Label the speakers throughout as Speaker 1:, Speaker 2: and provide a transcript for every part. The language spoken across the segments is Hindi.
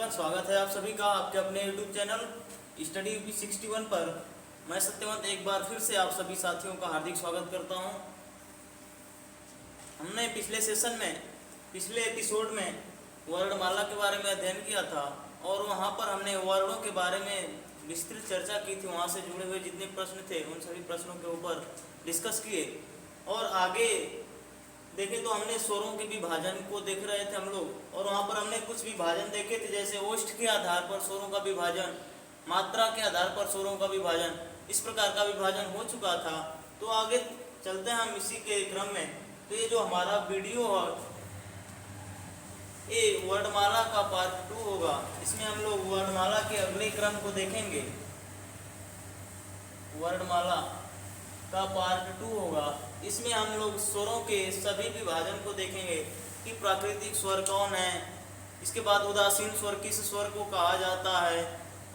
Speaker 1: नमस्कार, स्वागत है आप सभी का आपके अपने YouTube चैनल स्टडी यूपी 61 पर। मैं सत्यवंत एक बार फिर से आप सभी साथियों का हार्दिक स्वागत करता हूं। हमने पिछले एपिसोड में वर्णमाला के बारे में अध्ययन किया था और वहां पर हमने वर्णों के बारे में विस्तृत चर्चा की थी। वहां से जुड़े हुए जितने प्रश्न थे उन सभी प्रश्नों के ऊपर डिस्कस किए और आगे देखें तो हमने स्वरों के विभाजन को देख रहे थे हम लोग, और वहाँ पर हमने कुछ विभाजन देखे थे, जैसे ओष्ठ के आधार पर स्वरों का विभाजन, मात्रा के आधार पर स्वरों का विभाजन, इस प्रकार का विभाजन हो चुका था। तो आगे चलते हैं हम इसी के क्रम में। तो ये जो हमारा वीडियो है ये वर्णमाला का पार्ट 2 होगा। इसमें हम लोग वर्णमाला के अगले क्रम को देखेंगे। वर्णमाला का पार्ट 2 होगा। इसमें हम लोग स्वरों के सभी विभाजन को देखेंगे कि प्राकृतिक स्वर कौन है, इसके बाद उदासीन स्वर किस स्वर को कहा जाता है,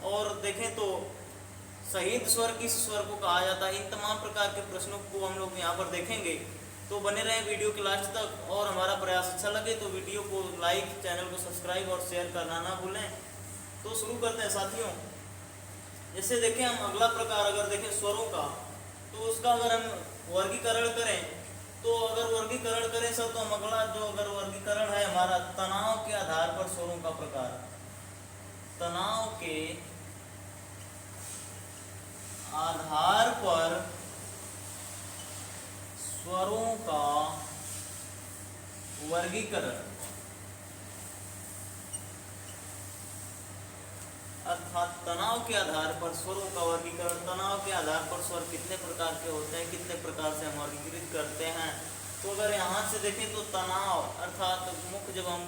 Speaker 1: और देखें तो संहित स्वर किस स्वर को कहा जाता है। इन तमाम प्रकार के प्रश्नों को हम लोग यहाँ पर देखेंगे। तो बने रहें वीडियो के लास्ट तक, और हमारा प्रयास अच्छा लगे तो वीडियो को लाइक, चैनल को सब्सक्राइब और शेयर करना ना भूलें। तो शुरू करते हैं साथियों। जैसे देखें हम अगला प्रकार अगर देखें स्वरों का, तो उसका अगर हम वर्गीकरण करें तो अगर वर्गीकरण करें सर तो हम अगला जो अगर वर्गीकरण है हमारा तनाव के आधार पर स्वरों का प्रकार, तनाव के आधार पर स्वरों का वर्गीकरण, अर्थात तनाव के आधार पर स्वरों का वर्गीकरण। तनाव के आधार पर स्वर कितने प्रकार के होते हैं, कितने प्रकार से हम वर्गीकृत करते हैं। तो अगर यहाँ से देखें तो तनाव अर्थात मुख, जब हम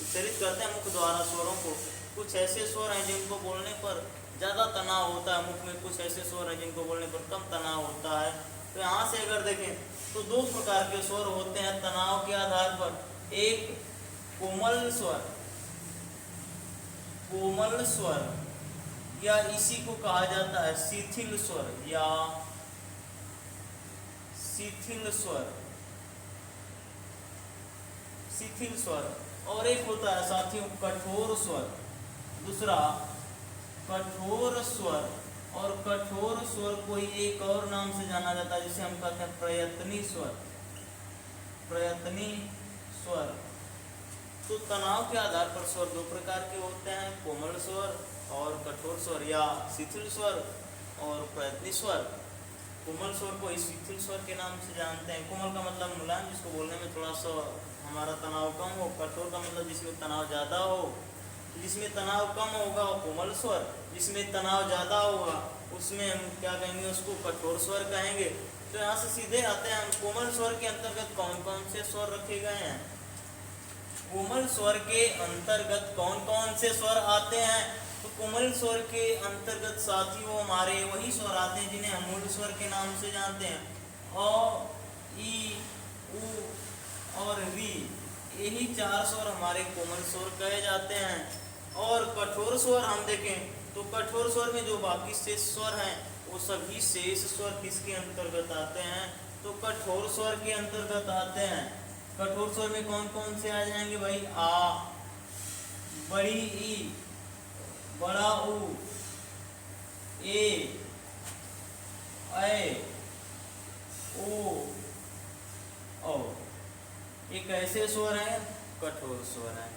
Speaker 1: उच्चरित करते हैं मुख द्वारा स्वरों को, कुछ ऐसे स्वर हैं जिनको बोलने पर ज़्यादा तनाव होता है मुख में, कुछ ऐसे स्वर हैं जिनको बोलने पर कम तनाव होता है। तो यहाँ से अगर देखें तो दो प्रकार के स्वर होते हैं तनाव के आधार पर। एक कोमल स्वर, कोमल स्वर, या इसी को कहा जाता है शिथिल स्वर या शिथिल स्वर, शिथिल स्वर। और एक होता है साथियों कठोर स्वर, दूसरा कठोर स्वर। और कठोर स्वर को ही एक और नाम से जाना जाता है जिसे हम कहते हैं प्रयत्नी स्वर, प्रयत्नी स्वर। तो तनाव के आधार पर स्वर दो प्रकार के होते हैं, कोमल स्वर और कठोर स्वर या शिथिल स्वर और प्रयत्नी स्वर। कोमल स्वर को इस शिथिल स्वर के नाम से जानते हैं। कोमल का मतलब मुलायम, जिसको बोलने में थोड़ा सा हमारा तनाव कम हो। कठोर का मतलब जिसमें तनाव ज़्यादा हो। जिसमें तनाव कम होगा वो कोमल स्वर, जिसमें तनाव ज़्यादा होगा उसमें हम क्या कहेंगे, उसको कठोर स्वर कहेंगे। तो यहाँ से सीधे आते हैं हम कोमल स्वर के अंतर्गत कौन कौन से स्वर रखे गए हैं। कोमल स्वर के अंतर्गत कौन कौन से स्वर आते हैं। तो कोमल स्वर के अंतर्गत साथियों हमारे वही स्वर आते हैं जिन्हें हम मूल स्वर के नाम से जानते हैं। अ, ई, उ और री, यही चार स्वर हमारे कोमल स्वर कहे जाते हैं। और कठोर स्वर हम देखें तो कठोर स्वर में जो बाकी शेष स्वर हैं वो सभी शेष स्वर किसके अंतर्गत आते हैं, तो कठोर स्वर के अंतर्गत आते हैं। कठोर स्वर में कौन कौन से आ जाएंगे भाई, आ, बड़ी ई, बड़ा उ, ए, ओ, औ। ये कैसे स्वर हैं, कठोर स्वर हैं।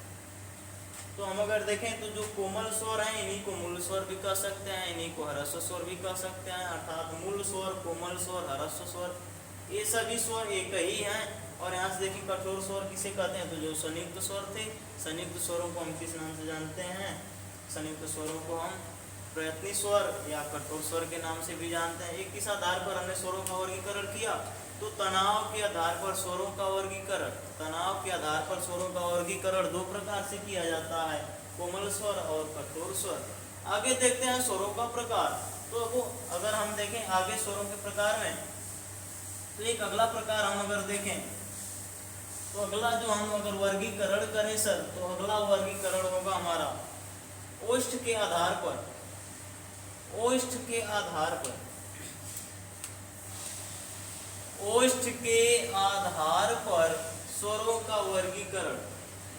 Speaker 1: तो हम अगर देखें तो जो कोमल स्वर हैं इन्हीं को मूल स्वर भी कह सकते हैं, इन्हीं को ह्रस्व स्वर भी कह सकते हैं। अर्थात मूल स्वर, कोमल स्वर, ह्रस्व स्वर, ये सभी स्वर एक ही हैं। और यहाँ से देखिए कठोर स्वर किसे कहते हैं, तो जो संयुक्त स्वर थे, संयुक्त स्वरों को हम किस नाम से जानते हैं, संयुक्त स्वरों को हम प्रयत्नी स्वर या कठोर स्वर के नाम से भी जानते हैं। एक किस आधार पर हमने स्वरों का वर्गीकरण किया, तो तनाव के आधार पर स्वरों का वर्गीकरण। तनाव के आधार पर स्वरों का वर्गीकरण दो प्रकार से किया जाता है, कोमल स्वर और कठोर स्वर। आगे देखते हैं स्वरों का प्रकार। तो वो अगर हम देखें आगे स्वरों के प्रकार में, तो एक अगला प्रकार हम अगर देखें तो अगला जो हम अगर वर्गीकरण करें सर, तो अगला वर्गीकरण होगा हमारा ओष्ठ के आधार पर। ओष्ठ के आधार पर, ओष्ठ के आधार पर स्वरों का वर्गीकरण।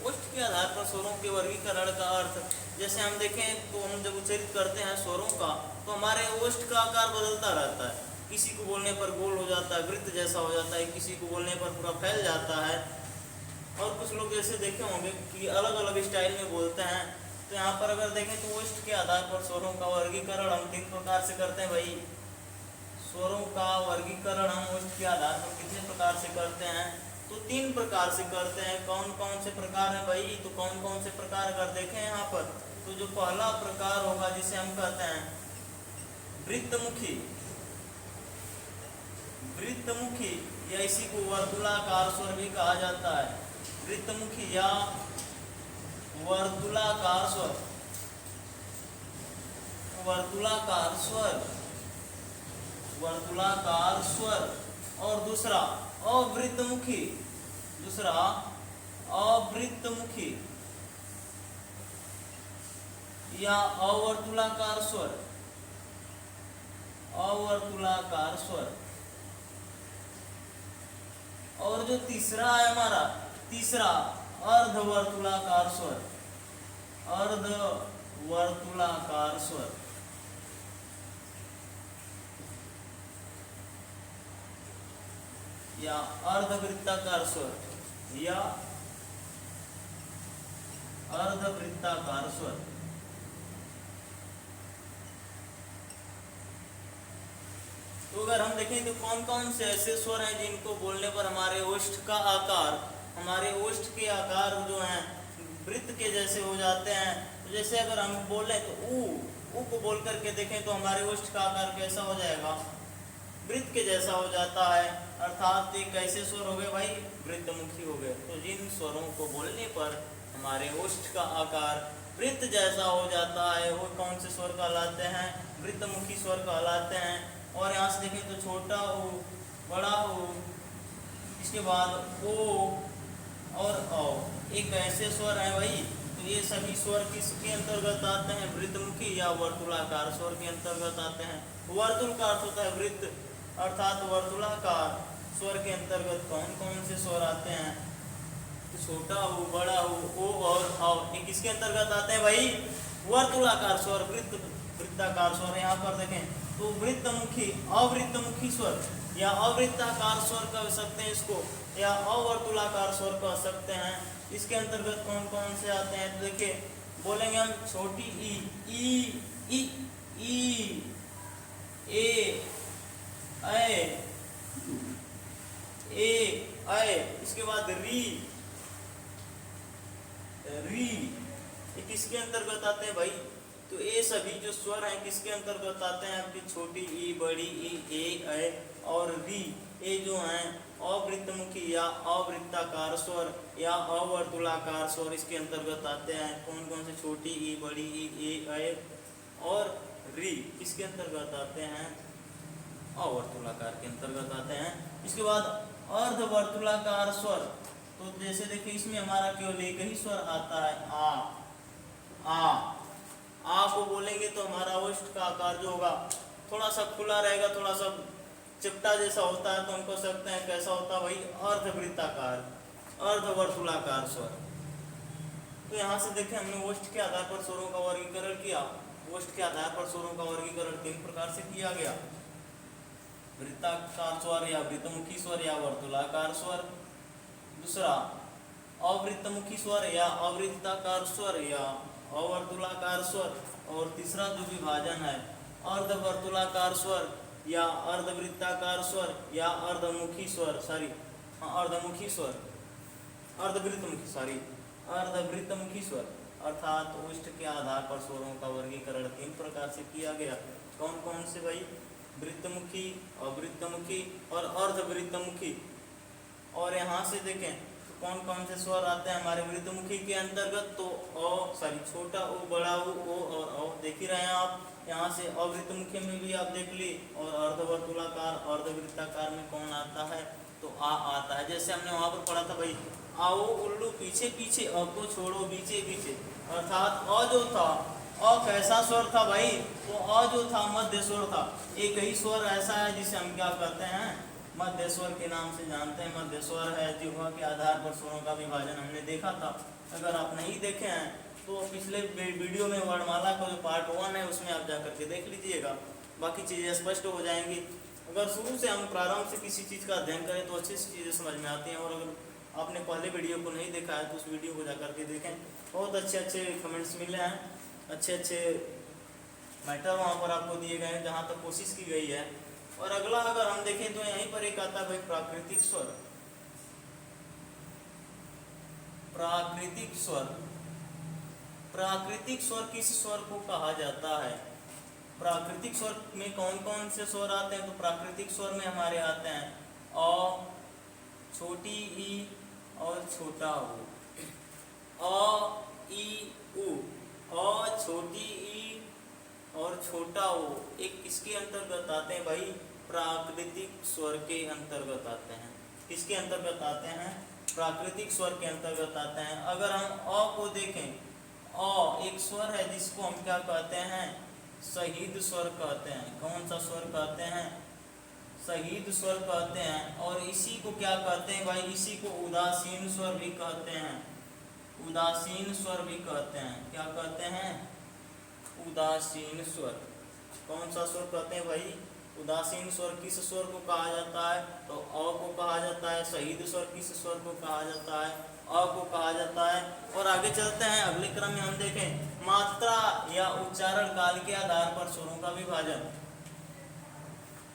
Speaker 1: ओष्ठ के आधार पर स्वरों के वर्गीकरण का अर्थ, जैसे हम देखें तो हम जब उच्चारित करते हैं स्वरों का तो हमारे ओष्ठ का आकार बदलता रहता है। किसी को बोलने पर गोल हो जाता है, वृत्त जैसा हो जाता है, किसी को बोलने पर पूरा फैल जाता है। और कुछ लोग जैसे देखे होंगे कि अलग अलग स्टाइल में बोलते हैं। तो यहाँ पर अगर देखें तो ओष्ठ के आधार पर स्वरों का वर्गीकरण हम 3 प्रकार से करते हैं भाई। स्वरों का वर्गीकरण हम ओष्ठ के आधार पर कितने प्रकार से करते हैं? तो 3 प्रकार से करते हैं। कौन कौन से प्रकार हैं भाई? तो कौन कौन से प्रकार अगर देखें यहाँ पर तो जो पहला प्रकार होगा जिसे हम कहते हैं वृत्तमुखी। वृत्तमुखी या इसी को वर्तुलाकार स्वर भी कहा जाता है। वृत्तमुखी या वर्तुलाकार स्वर, वर्तुलाकार स्वर, वर्तुलाकार स्वर। और दूसरा अवृत्तमुखी, दूसरा अवृत्तमुखी या अवर्तुलाकार स्वर, अवर्तुलाकार स्वर। और जो तीसरा है हमारा, तीसरा अर्धवर्तुलाकार स्वर, अर्धवर्तुलाकार स्वर। या अर्धवृत्ताकार स्वर, या अर्धवृत्ताकार स्वर। तो अगर हम देखें तो कौन कौन से ऐसे स्वर हैं जिनको बोलने पर हमारे ओष्ठ का आकार, हमारे ओष्ठ के आकार जो हैं वृत्त के जैसे हो जाते हैं। तो जैसे अगर हम बोले तो ऊ को बोल करके देखें तो हमारे ओष्ठ का आकार कैसा हो जाएगा? वृत्त के जैसा हो जाता है। अर्थात एक ऐसे स्वर हो गए भाई वृत्तमुखी हो गए। तो जिन स्वरों को बोलने पर हमारे ओष्ठ का आकार वृत्त जैसा हो जाता है वो कौन से स्वर कहलाते हैं? वृत्तमुखी स्वर कहलाते हैं। और यहाँ से देखें तो छोटा ओ, बड़ा ओ, इसके बाद ओ और औ, एक ऐसे स्वर है भाई। तो ये सभी स्वर किसके अंतर्गत आते हैं? वृत्तमुखी या वर्तुलाकार स्वर के अंतर्गत आते हैं। वर्तुल का अर्थ होता है वृत्त, अर्थात वर्तुलाकार स्वर के अंतर्गत कौन कौन से स्वर आते हैं? छोटा हो, बड़ा हो, ओ और औ, ये किसके अंतर्गत आते हैं भाई? वर्तुलाकार स्वर, वृत्ताकार स्वर। यहाँ पर देखें तो वृत्तमुखी, अवृत्तमुखी स्वर या अवृत्ताकार स्वर कह सकते हैं इसको, या अवर्तुलाकार स्वर कह सकते हैं। इसके अंतर्गत कौन कौन से आते हैं? तो देखिए बोलेंगे हम छोटी ई, ए, ऐ, इसके बाद री, ये किसके अंतर्गत आते हैं भाई? तो ये सभी जो स्वर हैं किसके अंतर्गत आते हैं? आपकी छोटी ई, बड़ी ई, ए, और री, ये जो हैं अवृत्तमुखी या अवृत्ताकार स्वर या अवर्तुलाकार स्वर इसके अंतर्गत आते हैं। कौन कौन से? छोटी ई, बड़ी ई, ए, और री किसके अंतर्गत आते हैं? अवर्तुलाकार के अंतर्गत आते हैं। इसके बाद अर्धवर्तुलाकार स्वर। तो जैसे देखिए इसमें हमारा केवल एक ही स्वर आता है आ को बोलेंगे तो हमारा ओष्ठ का आकार जो होगा थोड़ा सा खुला रहेगा, थोड़ा सा चिपटा जैसा होता है। तो हम कह सकते हैं कैसा होता है भाई? अर्धवृत्ताकार, अर्धवर्तुलाकार स्वर। तो यहाँ से देखें हमने ओष्ठ के आधार पर स्वरों का वर्गीकरण किया। ओष्ठ के आधार पर स्वरों का वर्गीकरण 3 प्रकार से किया गया। वृत्ताकार स्वर या वृत्तमुखी स्वर या वर्तुलाकार स्वर। दूसरा अवृत्तमुखी स्वर या अवृत्ताकार स्वर या अवर्तुलाकार स्वर। और तीसरा जो विभाजन है अर्धवर्तुलाकार स्वर या अर्धवृत्ताकार स्वर या अर्धमुखी स्वर, अर्धमुखी स्वर, अर्धवृत्तमुखी स्वर। अर्थात ओष्ठ के आधार पर स्वरों का वर्गीकरण 3 प्रकार से किया गया। कौन कौन से भाई? वृत्तमुखी, अवृत्तमुखी और अर्धवृत्तमुखी। और यहाँ से देखें तो कौन कौन से स्वर आते हैं हमारे वृत्तमुखी के अंतर्गत? तो छोटा ओ, बड़ा ओ और औ देख ही रहे हैं आप। यहाँ से अवृत्तमुखी में भी आप देख ली। और अर्धवर्तुलाकार, अर्धवृत्ताकार में कौन आता है? तो आ आता है। जैसे हमने वहाँ पर पढ़ा था भाई, आओ उल्लू पीछे पीछे, अ को छोड़ो बीचे बीचे। अर्थात अ जो था, अ कैसा स्वर था भाई? तो अ जो था मध्य स्वर था। एक ही स्वर ऐसा है जिसे हम क्या कहते हैं? मध्य स्वर के नाम से जानते हैं। मध्य स्वर है जिह्वा के आधार पर स्वरों का विभाजन, हमने देखा था। अगर आप नहीं देखे हैं तो पिछले वीडियो में वर्णमाला का जो पार्ट 1 है उसमें आप जाकर के देख लीजिएगा, बाकी चीज़ें स्पष्ट हो जाएंगी। अगर शुरू से हम प्रारंभ से किसी चीज़ का अध्ययन करें तो अच्छी चीज़ें समझ में आती हैं, और अगर आपने पहले वीडियो को नहीं देखा है तो उस वीडियो को जाकर के देखें। बहुत अच्छे अच्छे कमेंट्स मिले हैं, अच्छे अच्छे मैटर वहाँ पर आपको दिए गए हैं जहाँ तक कोशिश की गई है। और अगला अगर हम देखें तो यहीं पर एक आता है भाई प्राकृतिक स्वर। प्राकृतिक स्वर, प्राकृतिक स्वर किस स्वर को कहा जाता है? प्राकृतिक स्वर में कौन कौन से स्वर आते हैं? तो प्राकृतिक स्वर में हमारे आते हैं अ, छोटी ई और छोटा ऊ। अ, ई, उ। अ, छोटी ई और छोटा ऊ एक किसके अंतर्गत आते हैं भाई? प्राकृतिक स्वर के अंतर्गत आते हैं। किसके अंतर्गत आते हैं? प्राकृतिक स्वर के अंतर्गत आते हैं। अगर हम अ को देखें, अ एक स्वर है जिसको हम क्या कहते हैं? शहीद स्वर कहते हैं। कौन सा स्वर कहते हैं? शहीद स्वर कहते हैं। और इसी को क्या कहते हैं भाई? इसी को उदासीन स्वर भी कहते हैं। उदासीन स्वर भी कहते हैं। क्या कहते हैं? उदासीन स्वर। कौन सा स्वर कहते हैं भाई? उदासीन स्वर किस स्वर को कहा जाता है? तो अ को कहा जाता है। शहीद स्वर किस स्वर को कहा जाता है? अ को कहा जाता है। और आगे चलते हैं, अगले क्रम में हम देखें मात्रा या उच्चारण काल के आधार पर स्वरों का विभाजन।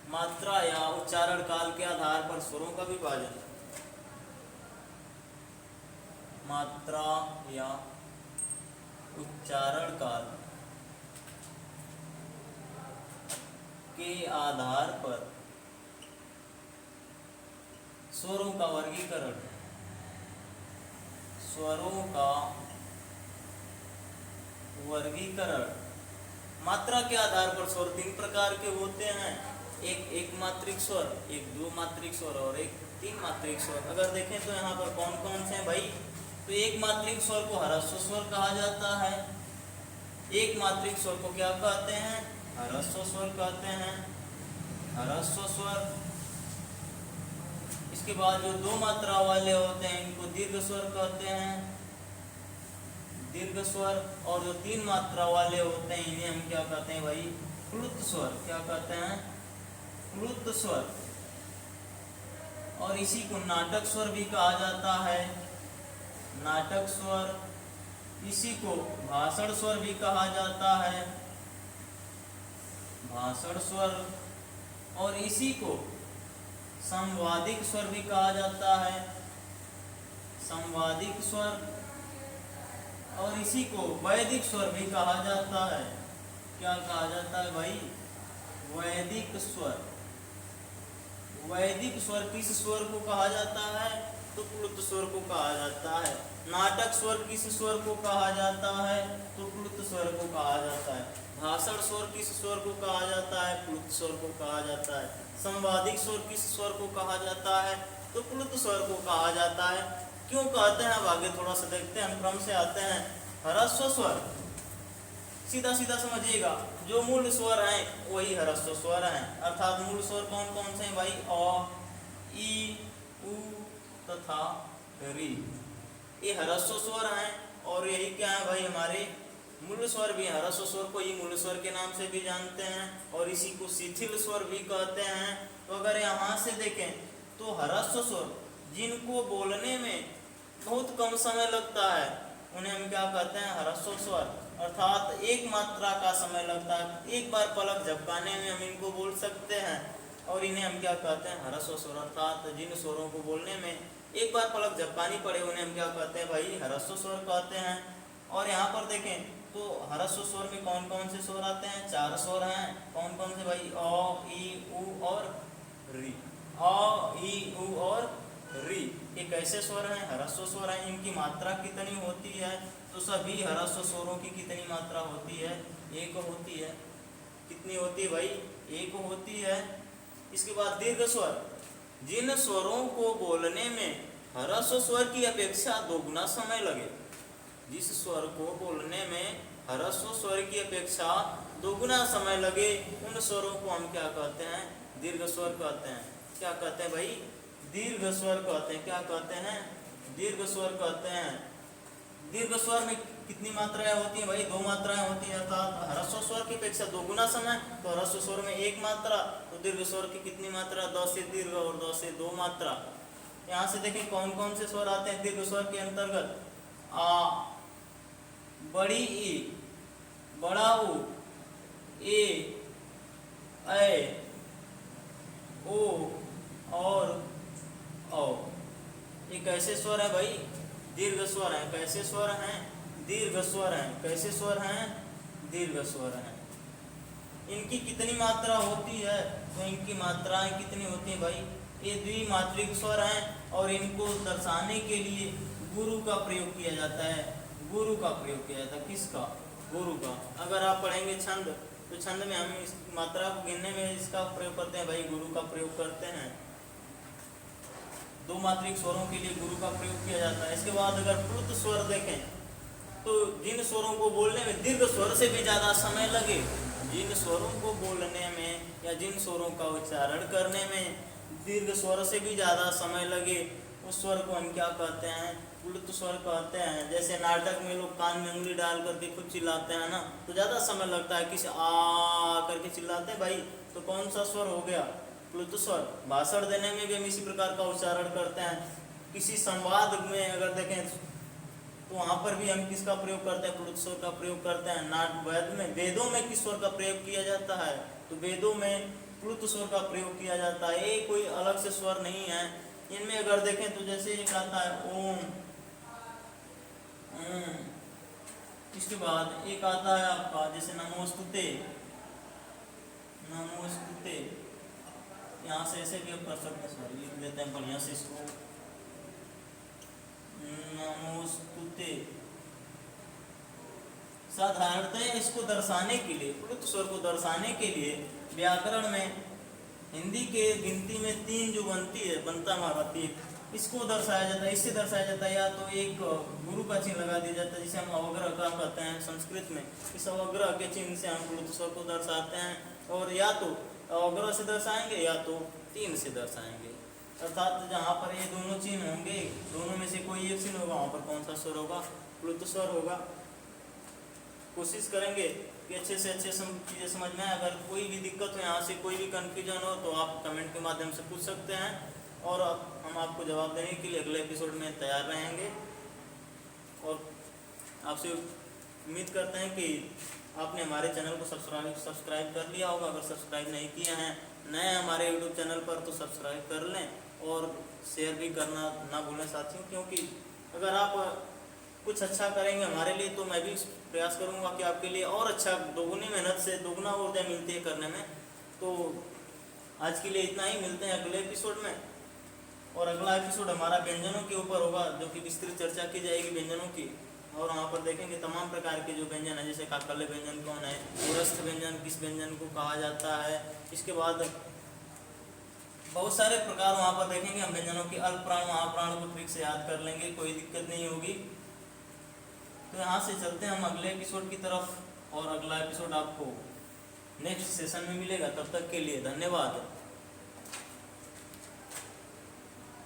Speaker 1: मात्रा या उच्चारण काल के आधार पर स्वरों का विभाजन। मात्रा या उच्चारण काल के आधार पर स्वरों का वर्गीकरण। स्वरों का वर्गीकरण। मात्रा के आधार पर स्वर 3 प्रकार के होते हैं। एक मात्रिक स्वर, एक 2 मात्रिक स्वर और एक 3 मात्रिक स्वर। अगर देखें तो यहाँ पर कौन कौन से हैं भाई? तो एक मात्रिक स्वर को ह्रस्व स्वर कहा जाता है। एक मात्रिक स्वर को क्या कहते हैं? ह्रस्व स्वर कहते हैं। ह्रस्व स्वर। इसके बाद जो 2 मात्रा वाले होते हैं इनको दीर्घ स्वर कहते हैं। दीर्घ स्वर। और जो 3 मात्रा वाले होते हैं इन्हें हम क्या कहते हैं भाई? प्लुत स्वर। क्या कहते हैं? प्लुत स्वर। और इसी को नाटक स्वर भी कहा जाता है। नाटक स्वर। इसी को भाषण स्वर भी कहा जाता है। भाषण स्वर। और इसी को संवादिक स्वर भी कहा जाता है। संवादिक स्वर। और इसी को वैदिक स्वर भी कहा जाता है। क्या कहा जाता है भाई? वैदिक स्वर। वैदिक स्वर किस स्वर को कहा जाता है? तो प्लुत स्वर को कहा जाता है। नाटक स्वर किस स्वर को कहा जाता है? तो प्लुत स्वर को कहा जाता है। भाषण स्वर किस स्वर को कहा जाता है? प्लुत स्वर को कहा जाता है। संवादिक स्वर किस स्वर को कहा जाता है? तो प्लुत स्वर को कहा जाता है। क्यों कहते हैं? अब आगे थोड़ा सा देखते हैं, हम क्रम से आते हैं। ह्रस्व स्वर सीधा सीधा समझिएगा, जो मूल स्वर हैं वही ह्रस्व स्वर हैं। अर्थात मूल स्वर कौन कौन से हैं भाई? अ, ई, उ तथा री, ये ह्रस्व स्वर हैं। और यही क्या है भाई? हमारे मूल स्वर भी हैं। ह्रस्व स्वर को ही मूल स्वर के नाम से भी जानते हैं और इसी को शिथिल स्वर भी कहते हैं। तो अगर यहाँ से देखें तो ह्रस्व स्वर जिनको बोलने में बहुत कम समय लगता है उन्हें हम क्या कहते हैं? ह्रस्व स्वर। अर्थात एक मात्रा का समय लगता है, एक बार पलक झपकाने में हम इनको बोल सकते हैं और इन्हें हम क्या कहते हैं? ह्रस्व स्वर। अर्थात जिन स्वरों को बोलने में एक बार पलक झपकानी पड़े उन्हें हम क्या कहते हैं भाई? ह्रस्व स्वर कहते हैं। और यहाँ पर देखें तो ह्रस्व स्वर में कौन कौन से स्वर आते हैं? 4 स्वर हैं। कौन कौन से भाई? अ, ई, उ और री। अ, ई, उ और री, ये कैसे स्वर हैं? ह्रस्व स्वर हैं। इनकी मात्रा कितनी होती है? तो सभी ह्रस्व स्वरों की कितनी मात्रा होती है? 1 होती है। कितनी होती है भाई? 1 होती है। इसके बाद दीर्घ स्वर, जिन स्वरों को बोलने में ह्रस्व स्वर की अपेक्षा 2 गुना समय लगे। जिस स्वर को बोलने में ह्रस्व स्वर की अपेक्षा 2 गुना समय लगे उन स्वरों को हम क्या कहते हैं? दीर्घ स्वर कहते हैं। क्या कहते हैं भाई, दीर्घ स्वर कहते हैं। क्या कहते हैं, दीर्घ स्वर कहते हैं। दीर्घ स्वर में कितनी मात्राएं होती हैं भाई, 2 मात्राएं होती हैं, अर्थात ह्रस्व स्वर की अपेक्षा 2 गुना समय। तो ह्रस्व स्वर में 1 मात्रा, तो दीर्घ स्वर की कितनी मात्रा, 2 से दीर्घ और 2 से 2 मात्रा। यहाँ से देखें कौन कौन से स्वर आते हैं दीर्घ स्वर के अंतर्गत। आ, बड़ी ई, बड़ा ऊ, ए, ऐ, ओ और औ। ये कैसे स्वर है भाई, दीर्घ स्वर हैं। कैसे स्वर हैं, दीर्घ स्वर हैं। कैसे स्वर हैं, दीर्घ स्वर हैं। इनकी कितनी मात्रा होती है, तो इनकी मात्राएं कितनी होती हैं भाई, ये द्विमात्रिक स्वर हैं और इनको दर्शाने के लिए गुरु का प्रयोग किया जाता है। गुरु का प्रयोग किया जाता है, किसका, गुरु का। अगर आप पढ़ेंगे छंद, तो छंद में हम इस मात्रा को गिनने में इसका प्रयोग करते हैं भाई, गुरु का प्रयोग करते हैं। 2 मात्रिक स्वरों के लिए गुरु का प्रयोग किया जाता है। इसके बाद अगर प्लुत स्वर देखें, तो जिन स्वरों को बोलने में दीर्घ स्वर से भी ज़्यादा समय लगे, जिन स्वरों को बोलने में या जिन स्वरों का उच्चारण करने में दीर्घ स्वर से भी ज़्यादा समय लगे, उस स्वर को हम क्या कहते हैं, प्लुत स्वर कहते हैं। जैसे नाटक में लोग कान में उंगली डाल करके खुद चिल्लाते हैं ना, तो ज़्यादा समय लगता है, किसी आ करके चिल्लाते हैं भाई, तो कौन सा स्वर हो गया, प्लुत स्वर। भाषण देने में भी हम इसी प्रकार का उच्चारण करते हैं। किसी संवाद में अगर देखें तो वहाँ पर भी हम किसका प्रयोग करते हैं, प्लुत स्वर का प्रयोग करते हैं। वेदों में किस स्वर का प्रयोग किया जाता है, तो वेदों में प्लुत स्वर का प्रयोग किया जाता है। ये कोई अलग से स्वर नहीं है। इनमें अगर देखें तो जैसे एक आता है ओम, इसके बाद एक आता है आपका जैसे नमोस्तुते, नमोस्तुते। यहाँ से ऐसे भी आप कर सकते हैं, सॉरी लिख देते हैं बढ़िया से इसको, नमोस्तुते। साधारणतः इसको दर्शाने के लिए, प्लुत स्वर को दर्शाने के लिए व्याकरण में हिंदी के गिनती में 3 जो बनता है, इसको दर्शाया जाता है। इससे दर्शाया जाता है या तो एक गुरु का चिन्ह लगा दिया जाता है, जिसे हम अवग्रह का कहते हैं संस्कृत में। इस अवग्रह के चिन्ह से हम प्लुत स्वर को दर्शाते हैं, और या तो अवग्रह से दर्शाएंगे या तो 3 से दर्शाएंगे। अर्थात जहाँ पर ये दोनों चिन्ह होंगे, दोनों में से कोई एक चिन्ह होगा, वहाँ पर कौन सा स्वर होगा, प्लुत स्वर होगा। कोशिश करेंगे कि अच्छे से अच्छे चीज़ें समझ में आए। अगर कोई भी दिक्कत हो, यहाँ से कोई भी कन्फ्यूजन हो, तो आप कमेंट के माध्यम से पूछ सकते हैं, और हम आपको जवाब देने के लिए अगले एपिसोड में तैयार रहेंगे। और आपसे उम्मीद करते हैं कि आपने हमारे चैनल को सब्सक्राइब कर लिया होगा। अगर सब्सक्राइब नहीं किया है, नए हमारे यूट्यूब चैनल पर, तो सब्सक्राइब कर लें और शेयर भी करना ना भूलें साथियों, क्योंकि अगर आप कुछ अच्छा करेंगे हमारे लिए, तो मैं भी प्रयास करूंगा कि आपके लिए और अच्छा, दोगुनी मेहनत से दोगुना ऊर्जा मिलती है करने में। तो आज के लिए इतना ही, मिलते हैं अगले एपिसोड में। और अगला एपिसोड हमारा व्यंजनों के ऊपर होगा, जो कि विस्तृत चर्चा की जाएगी व्यंजनों की, और वहाँ पर देखेंगे तमाम प्रकार के जो व्यंजन है, जैसे काकल्य व्यंजन कौन है, दूरस्थ व्यंजन किस व्यंजन को कहा जाता है। इसके बाद बहुत सारे प्रकार वहाँ पर देखेंगे हम व्यंजनों की। अल्प प्राण महाप्राण को ठीक से याद कर लेंगे, कोई दिक्कत नहीं होगी। तो यहाँ से चलते हैं हम अगले एपिसोड की तरफ, और अगला एपिसोड आपको नेक्स्ट सेशन में मिलेगा। तब तक के लिए धन्यवाद।